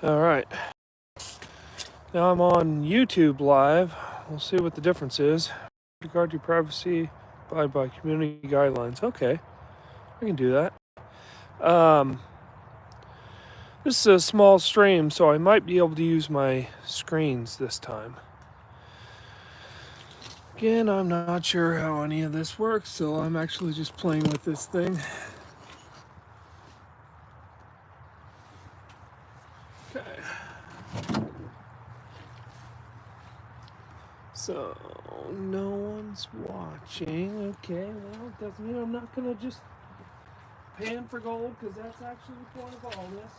All right. Now I'm on YouTube Live. We'll see what the difference is. Regard to privacy, abide by community guidelines. Okay, I can do that. This is a small stream, so I might be able to use my screens this time. Again, I'm not sure how any of this works, so I'm actually just playing with this thing. Okay. So, no one's watching. Okay, well, it doesn't mean I'm not going to just pan for gold, because that's actually the point of all this.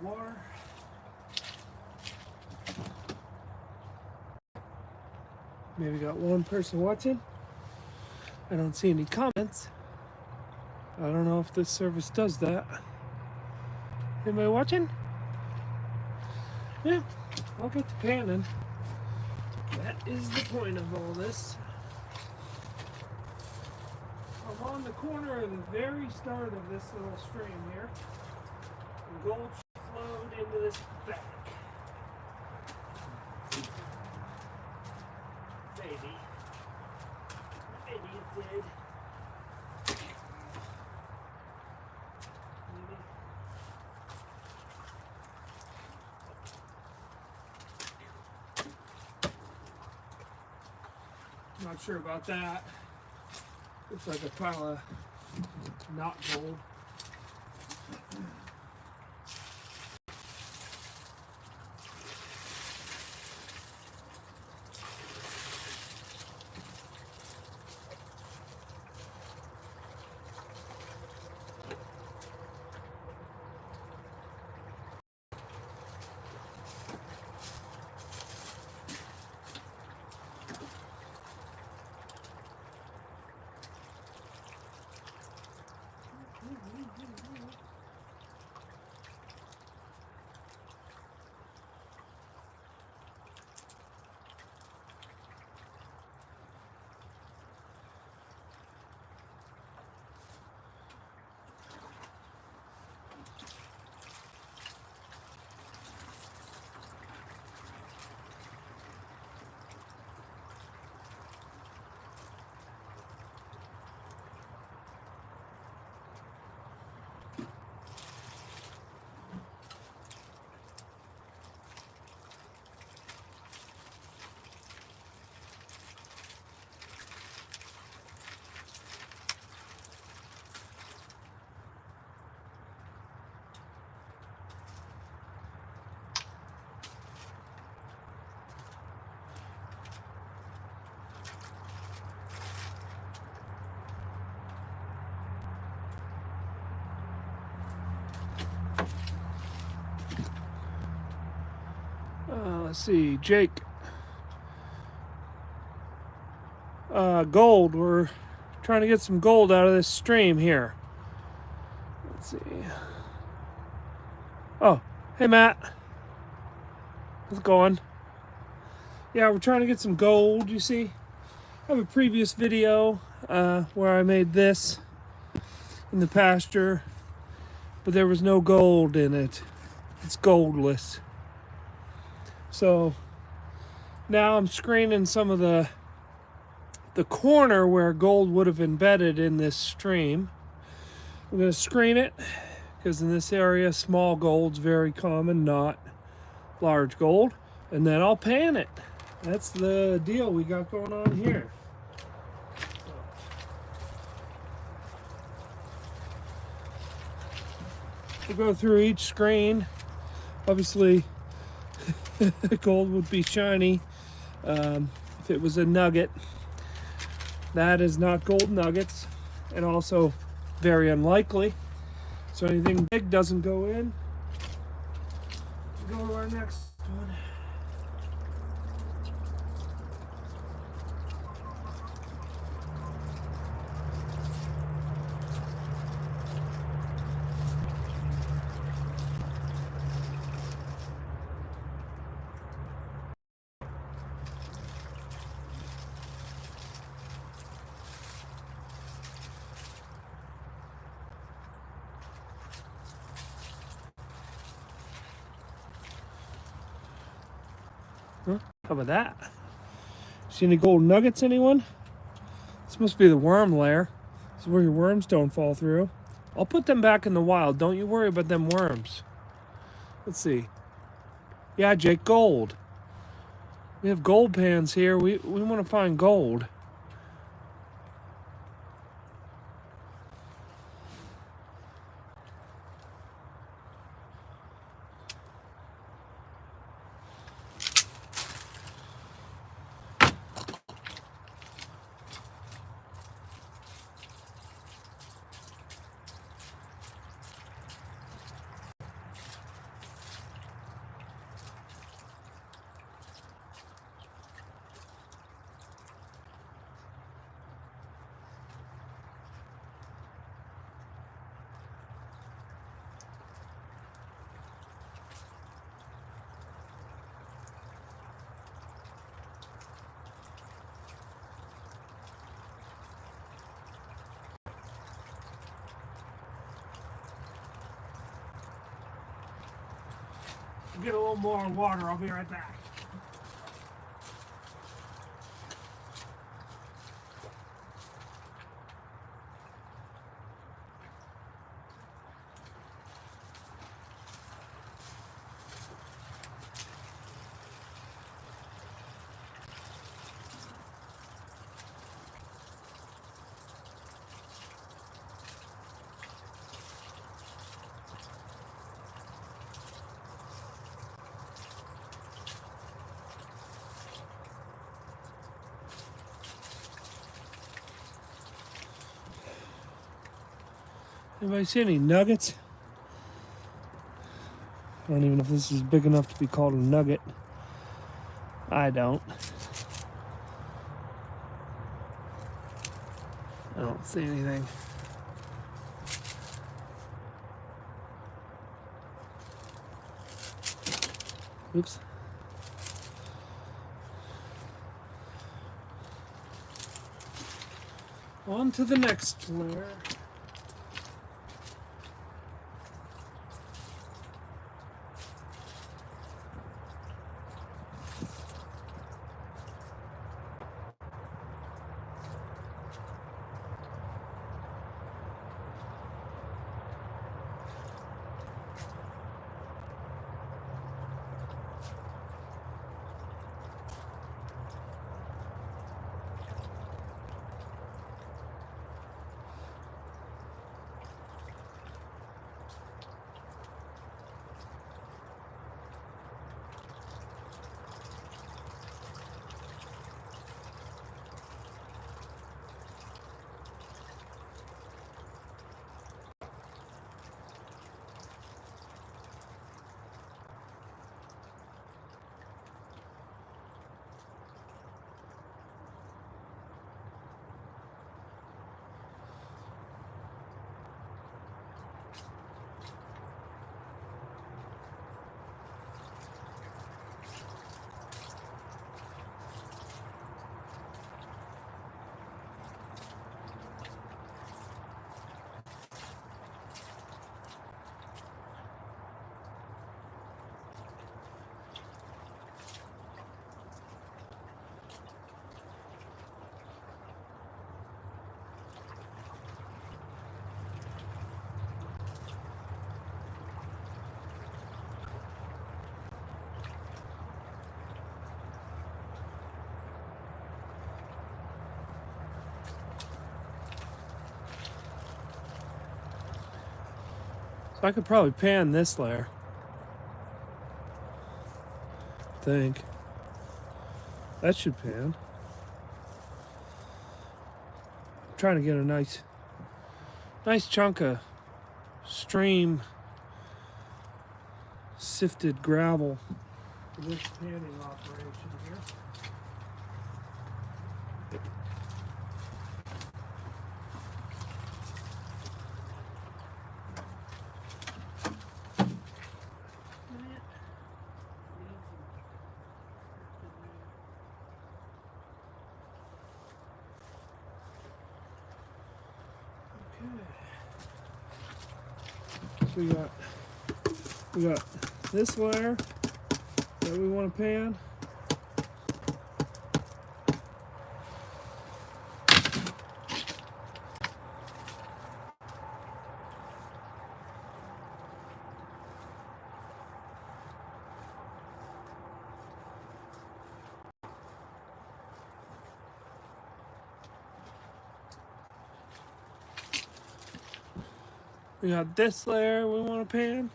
Water. Maybe got one person watching. I don't see any comments. I don't know if this service does that. Anybody watching? Yeah, I'll get to panning. That is the point of all this. I'm on the corner of the very start of this little stream here. And gold flowed into this bank. Maybe. Maybe it did. Maybe. Not sure about that. Looks like a pile of not gold. Let's see, Jake. Gold. We're trying to get some gold out of this stream here. Let's see. Oh, hey Matt. How's it going? Yeah, we're trying to get some gold, you see. I have a previous video where I made this in the pasture, but there was no gold in it. It's goldless. So now I'm screening some of the corner where gold would have embedded in this stream. I'm going to screen it because in this area small gold's very common, not large gold, and then I'll pan it. That's the deal we got going on here. We'll go through each screen. Obviously gold would be shiny if it was a nugget. That is not gold nuggets, and also very unlikely. So anything big doesn't go in. Go to our next one. Huh? How about that? See any gold nuggets, anyone? This must be the worm lair. This is where your worms don't fall through. I'll put them back in the wild. Don't you worry about them worms. Let's see. Yeah, Jake, gold. We have gold pans here. We want to find gold. Get a little more water. I'll be right back. Anybody see any nuggets? I don't even know if this is big enough to be called a nugget. I don't. I don't see anything. Oops. On to the next layer. So I could probably pan this layer. I think. That should pan. trying to get a nice chunk of stream sifted gravel for this panning operation here. So we got this layer that we want to pan. We got this layer we want to pan.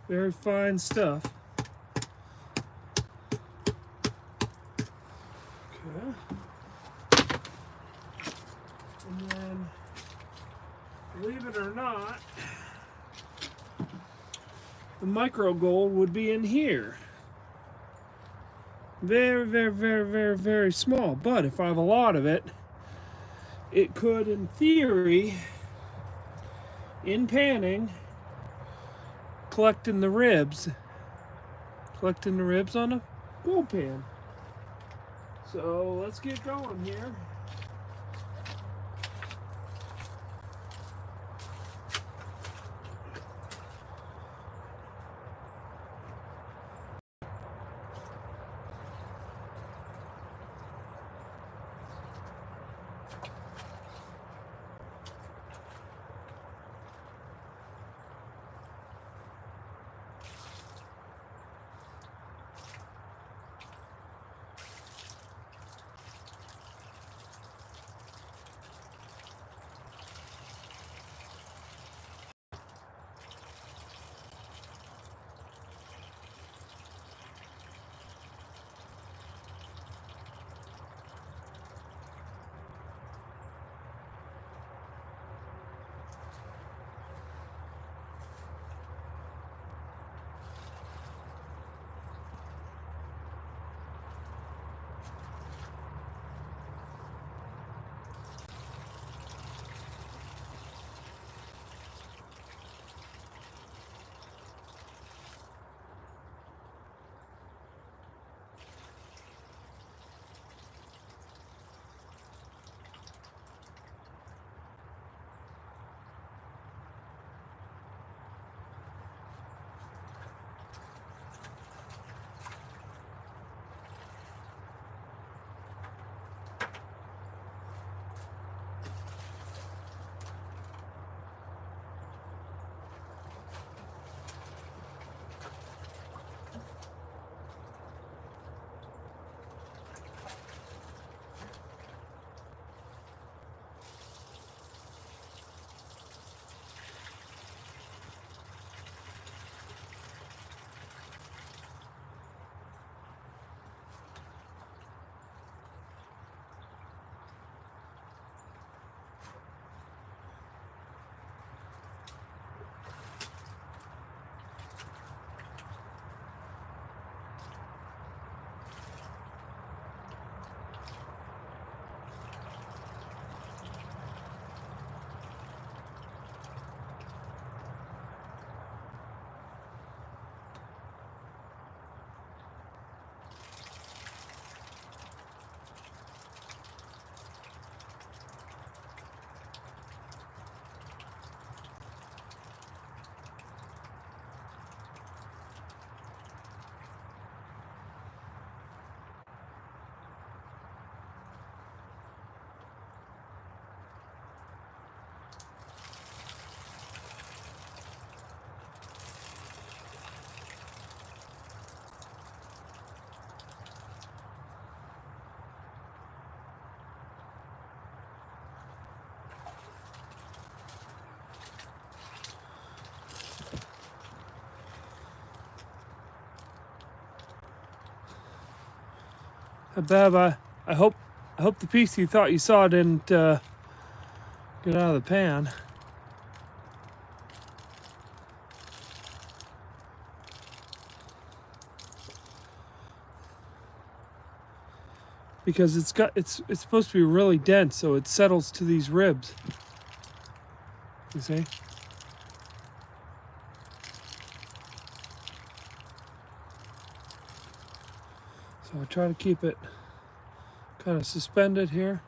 Very fine stuff. Okay. And then, believe it or not, the micro gold would be in here. Very, very, very, very, very small. But if I have a lot of it, it could, in theory, in panning, collecting the ribs on a gold pan. So let's get going here. Bev, I hope the piece you thought you saw didn't get out of the pan. Because it's supposed to be really dense, so it settles to these ribs. You see? So I try to keep it kind of suspended here.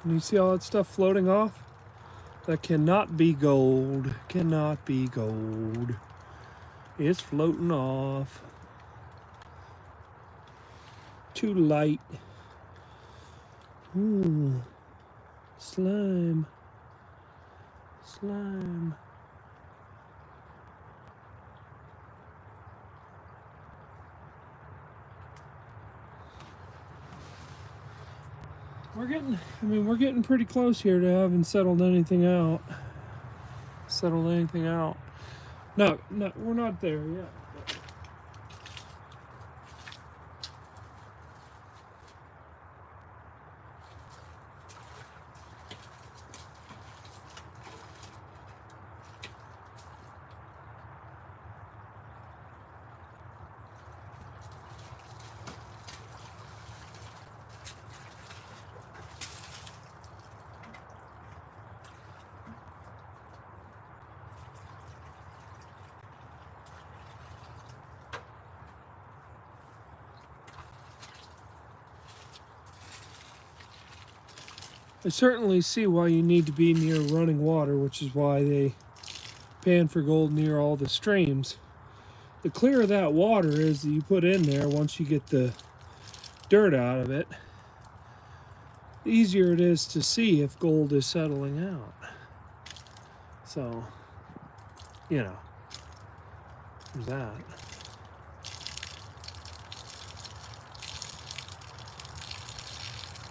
And you see all that stuff floating off? That cannot be gold. Cannot be gold. It's floating off. Too light. Ooh. Slime. Slime. We're getting pretty close here to having settled anything out. No, we're not there yet. I certainly see why you need to be near running water, which is why they pan for gold near all the streams. The clearer that water is that you put in there once you get the dirt out of it, the easier it is to see if gold is settling out. So, you know, there's that.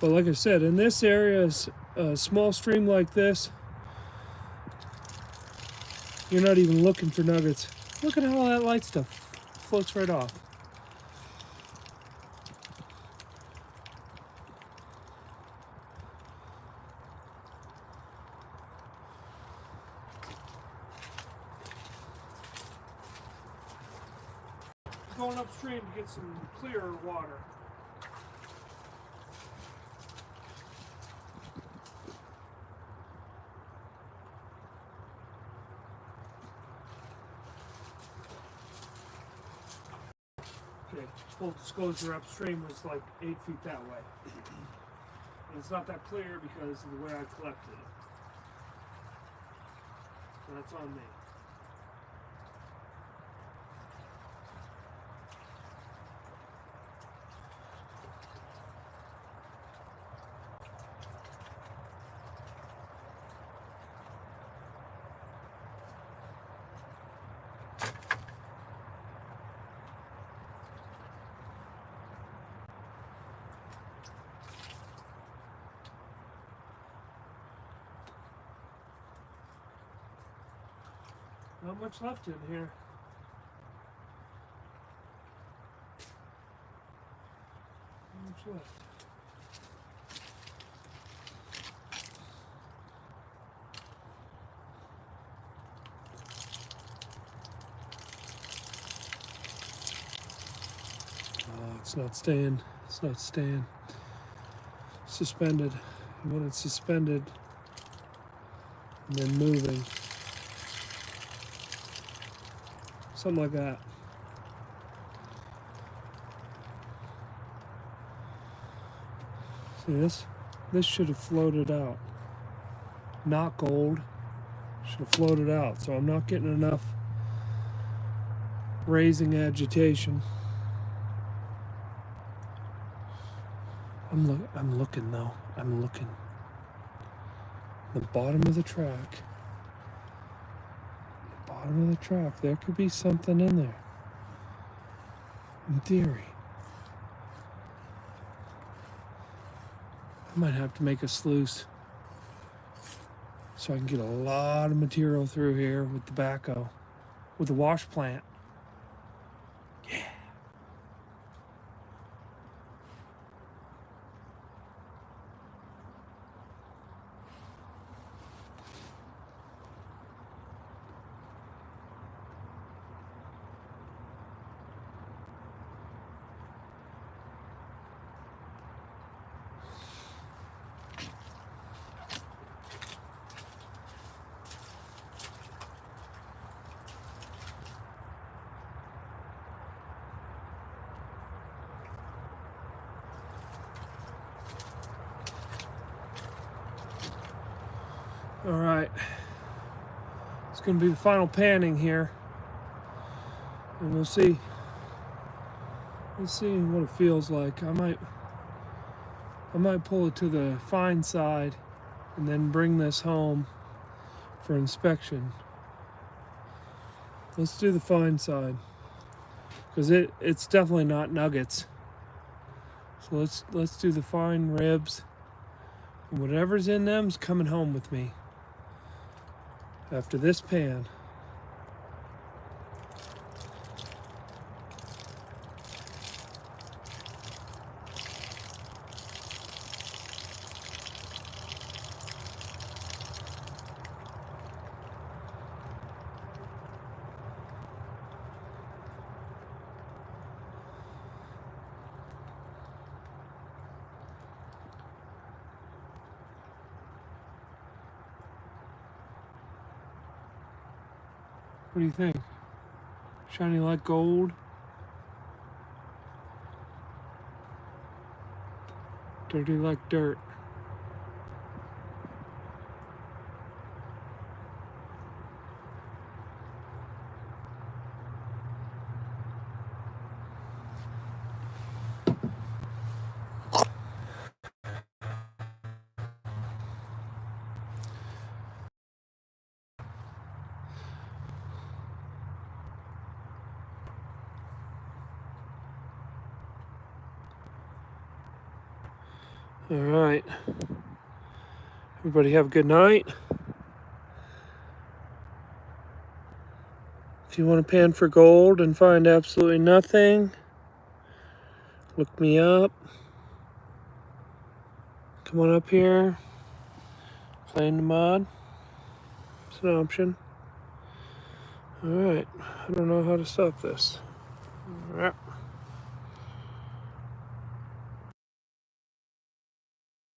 But like I said, in this area, a small stream like this, you're not even looking for nuggets. Look at how all that light stuff floats right off. Going upstream to get some clearer water. Okay, full disclosure, upstream was like 8 feet that way. And it's not that clear because of the way I collected it. So that's on me. Not much left in here. Not much left. Oh, it's not staying. It's not staying. Suspended. And when it's suspended and then moving. Something like that. See this? This should have floated out. Not gold. Should have floated out. So I'm not getting enough raising agitation. I'm looking though. I'm looking. The bottom of the track. Bottom of the track, there could be something in there. In theory. I might have to make a sluice. so I can get a lot of material through here with the backhoe, with the wash plant. Yeah. All right, it's going to be the final panning here, and we'll see. Let's see what it feels like. I might pull it to the fine side, and then bring this home for inspection. Let's do the fine side, because it's definitely not nuggets. So let's do the fine ribs, and whatever's in them's coming home with me after this pan. What do you think? Shiny like gold? Dirty like dirt? All right. Everybody have a good night. If you want to pan for gold and find absolutely nothing, look me up. Come on up here. Play in the mud. It's an option. All right. I don't know how to stop this. All right.